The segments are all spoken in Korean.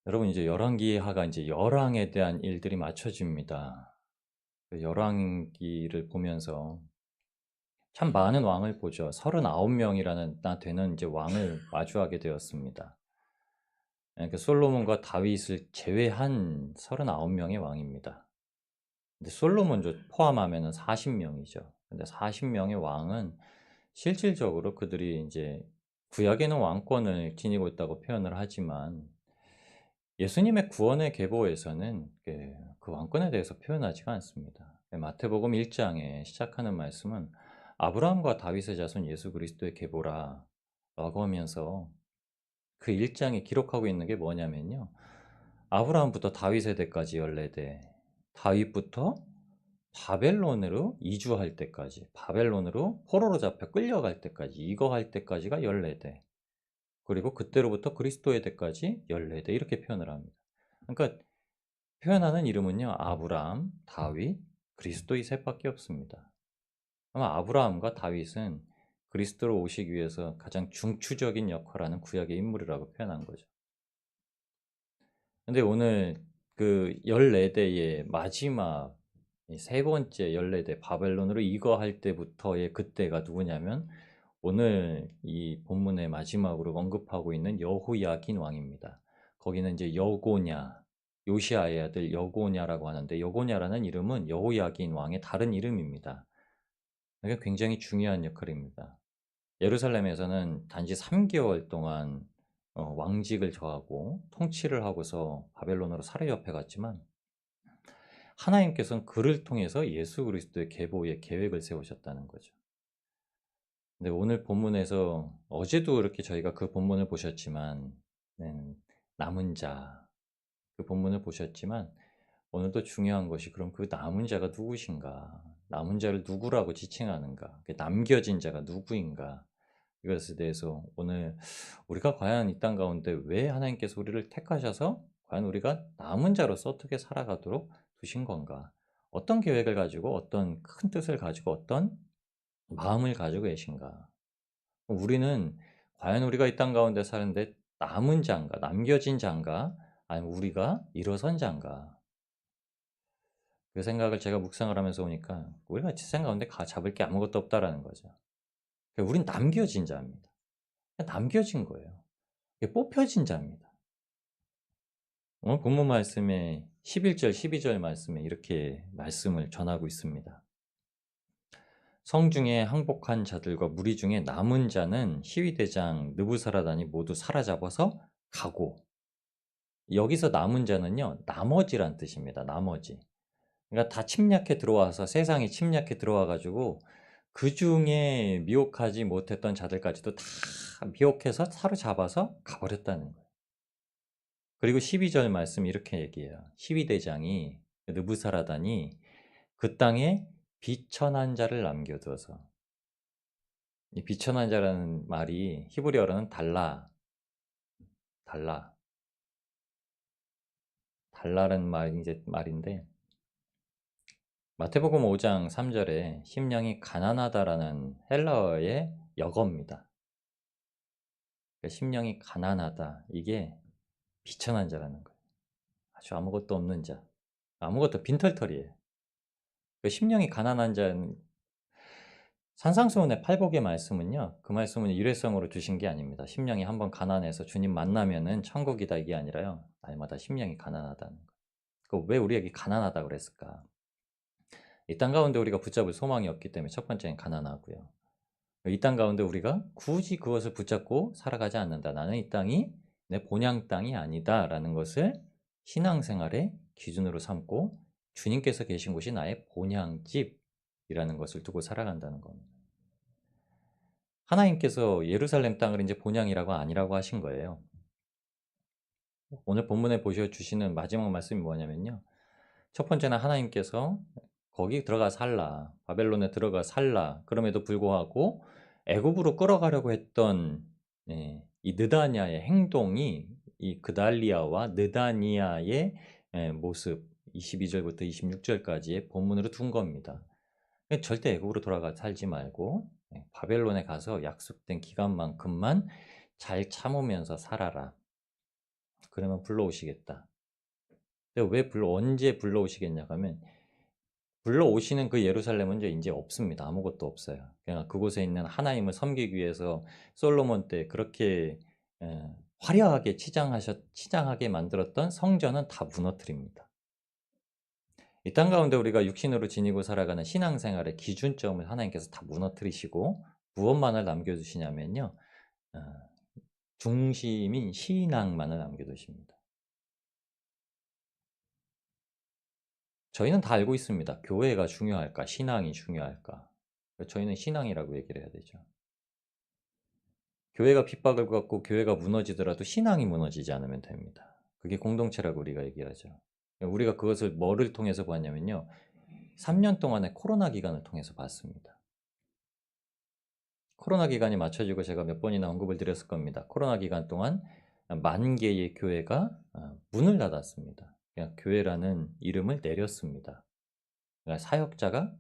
여러분 이제 열왕기하가 이제 열왕에 대한 일들이 맞춰집니다. 그 열왕기를 보면서 참 많은 왕을 보죠. 39명이라는 나 되는 이제 왕을 마주하게 되었습니다. 그 솔로몬과 다윗을 제외한 39명의 왕입니다. 근데 솔로몬도 포함하면 40명이죠. 근데 40명의 왕은 실질적으로 그들이 이제 구약에는 왕권을 지니고 있다고 표현을 하지만 예수님의 구원의 계보에서는 그 왕권에 대해서 표현하지가 않습니다. 마태복음 1장에 시작하는 말씀은 아브라함과 다윗의 자손 예수 그리스도의 계보라 라고 하면서 그 1장에 기록하고 있는 게 뭐냐면요. 아브라함부터 다윗 세대까지 14대, 다윗부터 바벨론으로 이주할 때까지, 바벨론으로 포로로 잡혀 끌려갈 때까지, 이거 할 때까지가 14대, 그리고 그때로부터 그리스도의 때까지 14대 이렇게 표현을 합니다. 그러니까 표현하는 이름은요, 아브라함, 다윗, 그리스도 이 셋밖에 없습니다. 아마 아브라함과 다윗은 그리스도로 오시기 위해서 가장 중추적인 역할을 하는 구약의 인물이라고 표현한 거죠. 근데 오늘 그 14대의 마지막 세 번째 14대 바벨론으로 이거할 때부터의 그때가 누구냐면 오늘 이 본문의 마지막으로 언급하고 있는 여호야긴 왕입니다. 거기는 이제 여고냐, 요시아의 아들 여고냐라고 하는데 여고냐라는 이름은 여호야긴 왕의 다른 이름입니다. 이게 굉장히 중요한 역할입니다. 예루살렘에서는 단지 3개월 동안 왕직을 저하고 통치를 하고서 바벨론으로 사로잡혀 갔지만 하나님께서는 그를 통해서 예수 그리스도의 계보의 계획을 세우셨다는 거죠. 근데 오늘 본문에서 어제도 이렇게 저희가 그 본문을 보셨지만 남은 자, 그 본문을 보셨지만 오늘도 중요한 것이 그럼 그 남은 자가 누구신가? 남은 자를 누구라고 지칭하는가? 그 남겨진 자가 누구인가? 이것에 대해서 오늘 우리가 과연 이 땅 가운데 왜 하나님께서 우리를 택하셔서 과연 우리가 남은 자로서 어떻게 살아가도록 두신 건가? 어떤 계획을 가지고 어떤 큰 뜻을 가지고 어떤 마음을 가지고 계신가? 우리는 과연 우리가 이 땅 가운데 사는데 남은 자인가, 남겨진 자인가, 아니면 우리가 일어선 자인가? 그 생각을 제가 묵상을 하면서 보니까 우리가 세상 가운데 잡을 게 아무것도 없다라는 거죠. 우린 남겨진 자입니다. 남겨진 거예요. 뽑혀진 자입니다. 오늘 본문 말씀에 11절, 12절 말씀에 이렇게 말씀을 전하고 있습니다. 성 중에 항복한 자들과 무리 중에 남은 자는 시위대장 느부사라단이 모두 사로잡아서 가고, 여기서 남은 자는요, 나머지란 뜻입니다. 나머지. 그러니까 다 침략해 들어와서 세상에 침략해 들어와 가지고 그 중에 미혹하지 못했던 자들까지도 다 미혹해서 사로잡아서 가버렸다는 거예요. 그리고 12절 말씀 이렇게 얘기해요. 시위대장이 느부사라단이 그 땅에 비천한 자를 남겨두어서, 이 비천한 자라는 말이 히브리어로는 달라, 달라는 말인데 마태복음 5장 3절에 심령이 가난하다라는 헬라어의 역어입니다. 그러니까 심령이 가난하다, 이게 비천한 자라는 거예요. 아주 아무것도 없는 자, 아무것도 빈털털이에요. 그 심령이 가난한 자는 산상수훈의 팔복의 말씀은요, 그 말씀은 일회성으로 주신 게 아닙니다. 심령이 한번 가난해서 주님 만나면은 천국이다 이게 아니라요, 날마다 심령이 가난하다는 거. 왜 우리에게 가난하다 그랬을까? 이 땅 가운데 우리가 붙잡을 소망이 없기 때문에 첫 번째는 가난하고요. 이 땅 가운데 우리가 굳이 그것을 붙잡고 살아가지 않는다. 나는 이 땅이 내 본향 땅이 아니다라는 것을 신앙생활의 기준으로 삼고 주님께서 계신 곳이 나의 본향집이라는 것을 두고 살아간다는 겁니다. 하나님께서 예루살렘 땅을 이제 본향이라고 아니라고 하신 거예요. 오늘 본문에 보셔 주시는 마지막 말씀이 뭐냐면요. 첫 번째는 하나님께서 거기 들어가 살라, 바벨론에 들어가 살라. 그럼에도 불구하고 애굽으로 끌어가려고 했던 이 느다니아의 행동이 이 그달리아와 느다니아의 모습 22절부터 26절까지의 본문으로 둔 겁니다. 절대 애굽으로 돌아가 살지 말고 바벨론에 가서 약속된 기간만큼만 잘 참으면서 살아라. 그러면 불러오시겠다. 근데 왜 언제 불러오시겠냐 하면 불러오시는 그 예루살렘은 이제 없습니다. 아무것도 없어요. 그냥 그곳에 있는 하나님을 섬기기 위해서 솔로몬 때 그렇게 화려하게 치장하게 만들었던 성전은 다 무너뜨립니다. 이 땅 가운데 우리가 육신으로 지니고 살아가는 신앙생활의 기준점을 하나님께서 다 무너뜨리시고 무엇만을 남겨두시냐면요. 어, 중심인 신앙만을 남겨두십니다. 저희는 다 알고 있습니다. 교회가 중요할까, 신앙이 중요할까. 저희는 신앙이라고 얘기를 해야 되죠. 교회가 핍박을 받고 교회가 무너지더라도 신앙이 무너지지 않으면 됩니다. 그게 공동체라고 우리가 얘기하죠. 우리가 그것을 뭐를 통해서 봤냐면요. 3년 동안의 코로나 기간을 통해서 봤습니다. 코로나 기간이 맞춰지고 제가 몇 번이나 언급을 드렸을 겁니다. 코로나 기간 동안 10,000개의 교회가 문을 닫았습니다. 그냥 교회라는 이름을 내렸습니다. 그러니까 사역자가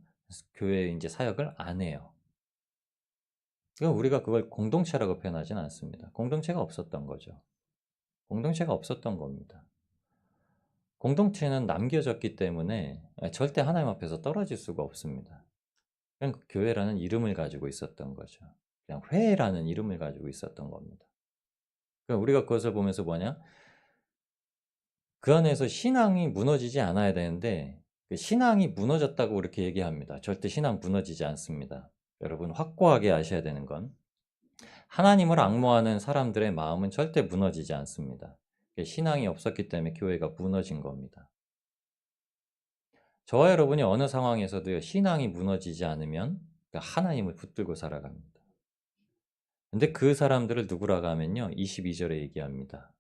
교회에 이제 사역을 안 해요. 그러니까 우리가 그걸 공동체라고 표현하지는 않습니다. 공동체가 없었던 거죠. 공동체가 없었던 겁니다. 공동체는 남겨졌기 때문에 절대 하나님 앞에서 떨어질 수가 없습니다. 그냥 그 교회라는 이름을 가지고 있었던 거죠. 그냥 회라는 이름을 가지고 있었던 겁니다. 그러니까 우리가 그것을 보면서 뭐냐? 그 안에서 신앙이 무너지지 않아야 되는데 그 신앙이 무너졌다고 이렇게 얘기합니다. 절대 신앙 무너지지 않습니다. 여러분 확고하게 아셔야 되는 건 하나님을 앙모하는 사람들의 마음은 절대 무너지지 않습니다. 신앙이 없었기 때문에 교회가 무너진 겁니다. 저와 여러분이 어느 상황에서도 신앙이 무너지지 않으면 하나님을 붙들고 살아갑니다. 근데 그 사람들을 누구라고 하면요. 22절에 얘기합니다.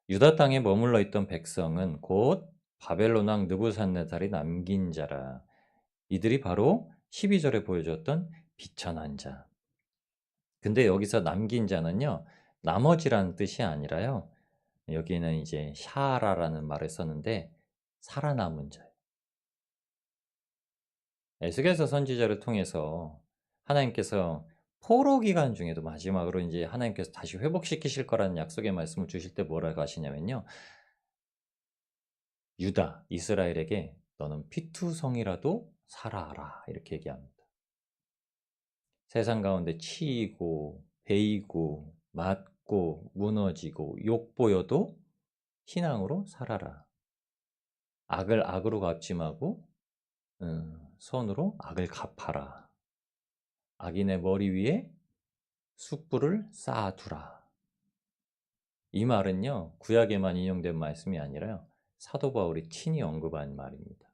유다 땅에 머물러 있던 백성은 곧 바벨론 왕 느부갓네살이 남긴 자라. 이들이 바로 12절에 보여줬던 비천한 자. 근데 여기서 남긴 자는요. 나머지라는 뜻이 아니라요. 여기는 이제 샤라라는 말을 썼는데 살아남은 자예요. 에스겔서 선지자를 통해서 하나님께서 포로 기간 중에도 마지막으로 이제 하나님께서 다시 회복시키실 거라는 약속의 말씀을 주실 때 뭐라고 하시냐면요. 유다, 이스라엘에게 너는 피투성이라도 살아라 이렇게 얘기합니다. 세상 가운데 치이고 베이고 맞고 무너지고 욕보여도 신앙으로 살아라. 악을 악으로 갚지 말고 선으로 악을 갚아라. 악인의 머리 위에 숯불을 쌓아두라. 이 말은요. 구약에만 인용된 말씀이 아니라요. 사도 바울이 친히 언급한 말입니다.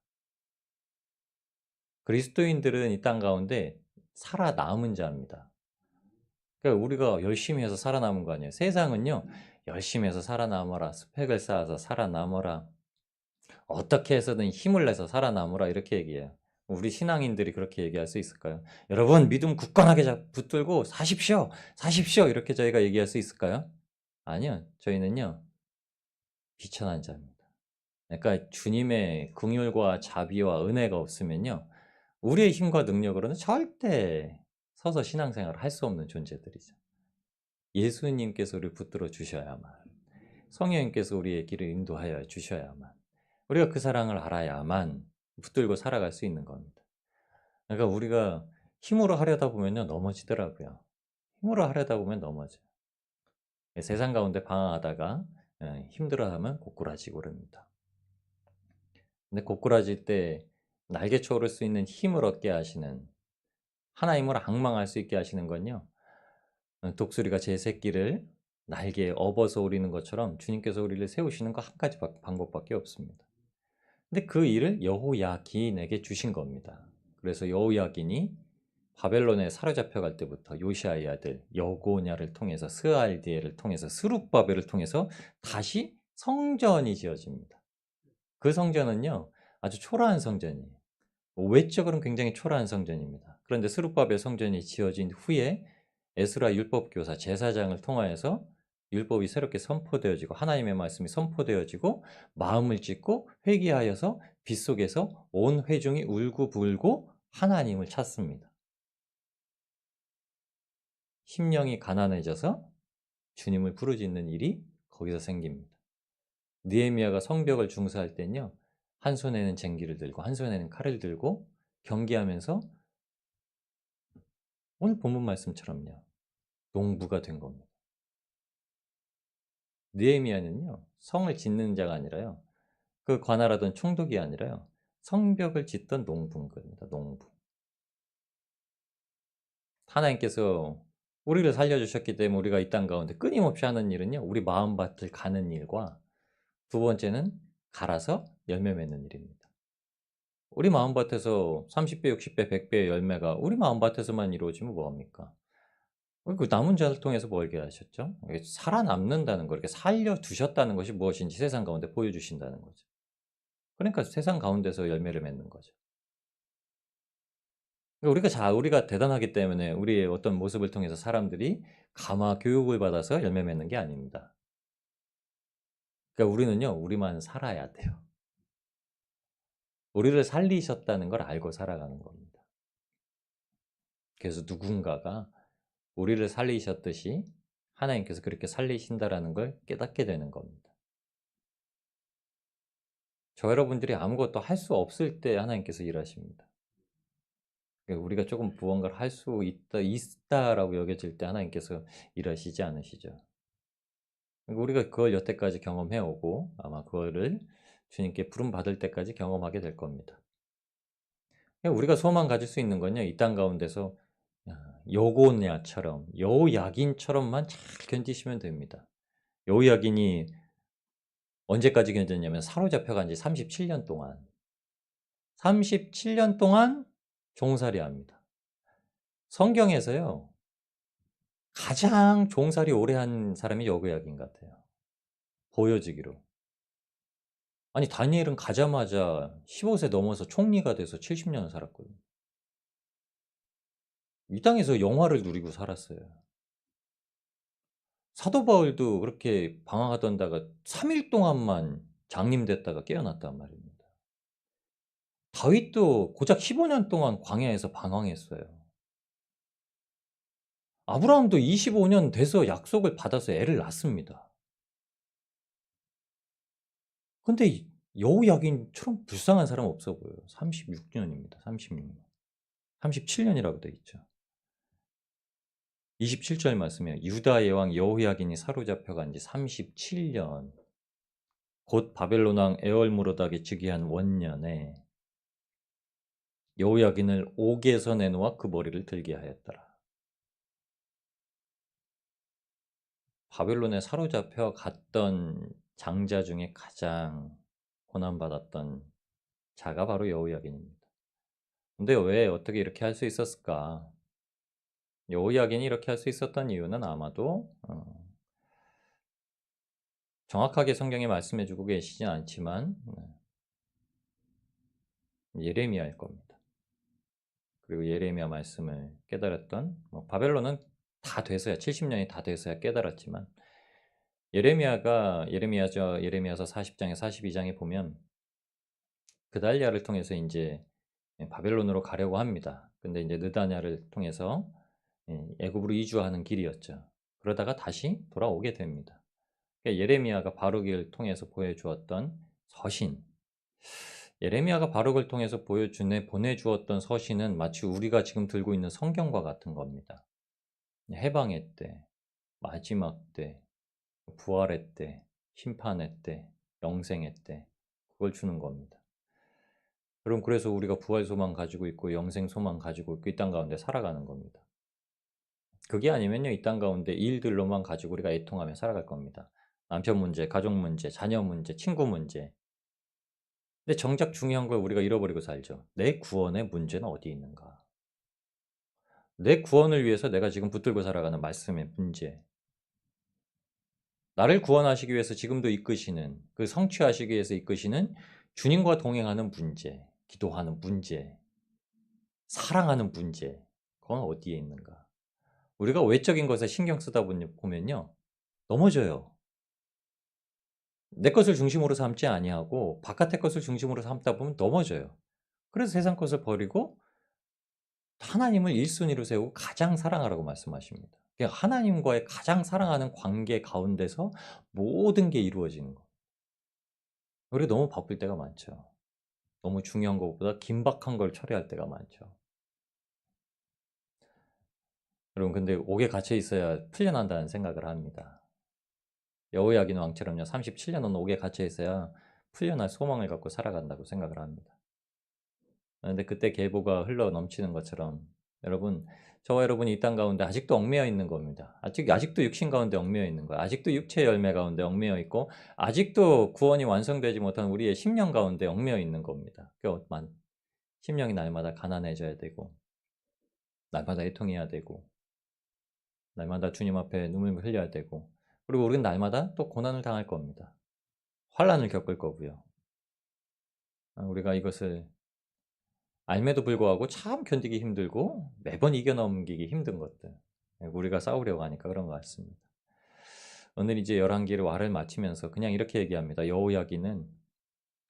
그리스도인들은 이 땅 가운데 살아남은 자입니다. 그러니까 우리가 열심히 해서 살아남은 거 아니에요. 세상은요. 열심히 해서 살아남아라. 스펙을 쌓아서 살아남아라. 어떻게 해서든 힘을 내서 살아남으라 이렇게 얘기해요. 우리 신앙인들이 그렇게 얘기할 수 있을까요? 여러분 믿음 굳건하게 붙들고 사십시오. 사십시오. 이렇게 저희가 얘기할 수 있을까요? 아니요. 저희는요. 비천한 자입니다. 그러니까 주님의 긍휼과 자비와 은혜가 없으면요. 우리의 힘과 능력으로는 절대 서서 신앙생활을 할 수 없는 존재들이죠. 예수님께서 우리를 붙들어 주셔야만, 성령님께서 우리의 길을 인도하여 주셔야만, 우리가 그 사랑을 알아야만 붙들고 살아갈 수 있는 겁니다. 그러니까 우리가 힘으로 하려다 보면요 넘어지더라고요. 힘으로 하려다 보면 넘어져요. 세상 가운데 방황하다가 힘들어하면 고꾸라지고 그럽니다. 근데 고꾸라질 때 날개쳐 오를 수 있는 힘을 얻게 하시는 하나님을 앙망할 수 있게 하시는 건요. 독수리가 제 새끼를 날개에 업어서 오리는 것처럼 주님께서 우리를 세우시는 거 한 가지 방법밖에 없습니다. 근데 그 일을 여호야긴에게 주신 겁니다. 그래서 여호야긴이 바벨론에 사로잡혀 갈 때부터 요시아의 아들 여고냐를 통해서 스알디엘을 통해서 스룹바벨을 통해서 다시 성전이 지어집니다. 그 성전은요 아주 초라한 성전이에요. 외적으로는 굉장히 초라한 성전입니다. 그런데 스룹바벨 성전이 지어진 후에 에스라 율법교사 제사장을 통하여서 율법이 새롭게 선포되어지고 하나님의 말씀이 선포되어지고 마음을 찢고 회개하여서 빗속에서 온 회중이 울고불고 하나님을 찾습니다. 심령이 가난해져서 주님을 부르짖는 일이 거기서 생깁니다. 느헤미야가 성벽을 중수할 땐요. 한 손에는 쟁기를 들고 한 손에는 칼을 들고 경계하면서 오늘 본문 말씀처럼요. 농부가 된 겁니다. 느헤미야는요. 성을 짓는 자가 아니라요. 그 관할하던 총독이 아니라요. 성벽을 짓던 농부인 겁니다. 농부. 하나님께서 우리를 살려주셨기 때문에 우리가 이 땅 가운데 끊임없이 하는 일은요. 우리 마음밭을 가는 일과 두 번째는 갈아서 열매 맺는 일입니다. 우리 마음밭에서 30배, 60배, 100배의 열매가 우리 마음밭에서만 이루어지면 뭐합니까? 그 남은 자를 통해서 멀게 하셨죠. 살아남는다는 거, 이렇게 살려두셨다는 것이 무엇인지 세상 가운데 보여주신다는 거죠. 그러니까 세상 가운데서 열매를 맺는 거죠. 우리가 대단하기 때문에 우리의 어떤 모습을 통해서 사람들이 감화 교육을 받아서 열매 맺는 게 아닙니다. 그러니까 우리는요, 우리만 살아야 돼요. 우리를 살리셨다는 걸 알고 살아가는 겁니다. 그래서 누군가가 우리를 살리셨듯이 하나님께서 그렇게 살리신다라는 걸 깨닫게 되는 겁니다. 저 여러분들이 아무것도 할 수 없을 때 하나님께서 일하십니다. 그러니까 우리가 조금 무언가를 할 수 있다라고 여겨질 때 하나님께서 일하시지 않으시죠. 그러니까 우리가 그걸 여태까지 경험해 오고 아마 그거를 주님께 부름 받을 때까지 경험하게 될 겁니다. 그러니까 우리가 소망 가질 수 있는 건요. 이 땅 가운데서 여고냐처럼 여호야긴처럼만 잘 견디시면 됩니다. 여호야긴이 언제까지 견뎠냐면 사로잡혀 간 지 37년 동안 37년 동안 종살이합니다. 성경에서요. 가장 종살이 오래 한 사람이 여호야긴 같아요. 보여지기로. 아니 다니엘은 가자마자 15세 넘어서 총리가 돼서 70년을 살았거든요. 이 땅에서 영화를 누리고 살았어요. 사도 바울도 그렇게 방황하던다가 3일 동안만 장림됐다가 깨어났단 말입니다. 다윗도 고작 15년 동안 광야에서 방황했어요. 아브라함도 25년 돼서 약속을 받아서 애를 낳습니다. 근데 여호야긴처럼 불쌍한 사람 없어 보여요. 36년입니다. 36년. 37년이라고 돼 있죠. 27절 말씀이에요. 유다의 왕 여호야긴이 사로잡혀 간 지 37년. 곧 바벨론 왕 에얼무로닥이 즉위한 원년에 여호야긴을 옥에서 내놓아 그 머리를 들게 하였더라. 바벨론에 사로잡혀 갔던 장자 중에 가장 고난받았던 자가 바로 여호야긴입니다. 근데 왜 어떻게 이렇게 할 수 있었을까? 여호야긴이 이렇게 할 수 있었던 이유는 아마도 정확하게 성경에 말씀해 주고 계시진 않지만 예레미야일 겁니다. 그리고 예레미야 말씀을 깨달았던 바벨론은 다 돼서야 70년이 다 돼서야 깨달았지만 예레미야서 40장에 42장에 보면 그달랴를 통해서 이제 바벨론으로 가려고 합니다. 근데 이제 느다냐를 통해서 애굽으로 이주하는 길이었죠. 그러다가 다시 돌아오게 됩니다. 그러니까 예레미야가 바룩을 통해서 보여주었던 서신, 예레미야가 바룩을 통해서 보내주었던 서신은 마치 우리가 지금 들고 있는 성경과 같은 겁니다. 해방의 때, 마지막 때, 부활의 때, 심판의 때, 영생의 때, 그걸 주는 겁니다. 그럼 그래서 우리가 부활 소망 가지고 있고 영생 소망 가지고 있고 이 땅 가운데 살아가는 겁니다. 그게 아니면요, 이 땅 가운데 일들로만 가지고 우리가 애통하며 살아갈 겁니다. 남편 문제, 가족 문제, 자녀 문제, 친구 문제. 근데 정작 중요한 걸 우리가 잃어버리고 살죠. 내 구원의 문제는 어디에 있는가? 내 구원을 위해서 내가 지금 붙들고 살아가는 말씀의 문제. 나를 구원하시기 위해서 지금도 이끄시는, 그 성취하시기 위해서 이끄시는 주님과 동행하는 문제, 기도하는 문제, 사랑하는 문제. 그건 어디에 있는가? 우리가 외적인 것에 신경 쓰다 보면요. 넘어져요. 내 것을 중심으로 삼지 아니하고 바깥의 것을 중심으로 삼다 보면 넘어져요. 그래서 세상 것을 버리고 하나님을 1순위로 세우고 가장 사랑하라고 말씀하십니다. 그러니까 하나님과의 가장 사랑하는 관계 가운데서 모든 게 이루어지는 거. 우리 너무 바쁠 때가 많죠. 너무 중요한 것보다 긴박한 걸 처리할 때가 많죠. 여러분 근데 옥에 갇혀 있어야 풀려난다는 생각을 합니다. 여호야긴 왕처럼요. 37년은 옥에 갇혀 있어야 풀려날 소망을 갖고 살아간다고 생각을 합니다. 근데 그때 계보가 흘러 넘치는 것처럼 여러분, 저와 여러분이 이 땅 가운데 아직도 얽매여 있는 겁니다. 아직도 육신 가운데 얽매여 있는 거예요. 아직도 육체의 열매 가운데 얽매여 있고 아직도 구원이 완성되지 못한 우리의 심령 가운데 얽매여 있는 겁니다. 심령이 날마다 가난해져야 되고 날마다 애통해야 되고 날마다 주님 앞에 눈물 흘려야 되고 그리고 우리는 날마다 또 고난을 당할 겁니다. 환난을 겪을 거고요. 우리가 이것을 알매도 불구하고 참 견디기 힘들고 매번 이겨넘기기 힘든 것들. 우리가 싸우려고 하니까 그런 것 같습니다. 오늘 이제 열왕기를 와를 마치면서 그냥 이렇게 얘기합니다. 여호야기는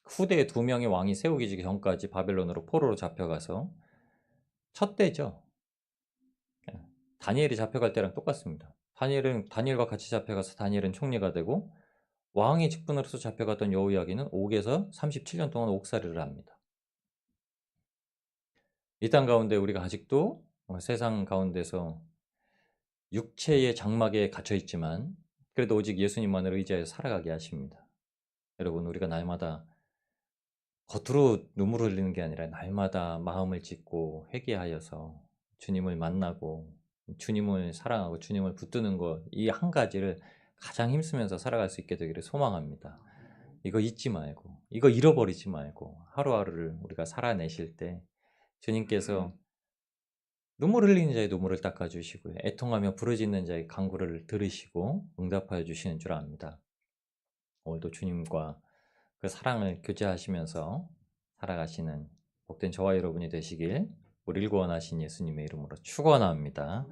후대에 2명의 왕이 세우기 전까지 바벨론으로 포로로 잡혀가서 첫 때죠. 다니엘이 잡혀갈 때랑 똑같습니다. 다니엘과 같이 잡혀가서 다니엘은 총리가 되고 왕의 직분으로서 잡혀갔던 여호야기는 옥에서 37년 동안 옥살이를 합니다. 이 땅 가운데 우리가 아직도 세상 가운데서 육체의 장막에 갇혀 있지만 그래도 오직 예수님만을 의지하여 살아가게 하십니다. 여러분 우리가 날마다 겉으로 눈물을 흘리는 게 아니라 날마다 마음을 찢고 회개하여서 주님을 만나고 주님을 사랑하고 주님을 붙드는 것 이 한 가지를 가장 힘쓰면서 살아갈 수 있게 되기를 소망합니다. 이거 잊지 말고 이거 잃어버리지 말고 하루하루를 우리가 살아내실 때 주님께서 눈물 흘리는 자의 눈물을 닦아주시고요. 애통하며 부르짖는 자의 간구를 들으시고 응답하여 주시는 줄 압니다. 오늘도 주님과 그 사랑을 교제하시면서 살아가시는 복된 저와 여러분이 되시길 우리를 구원하신 예수님의 이름으로 축원합니다.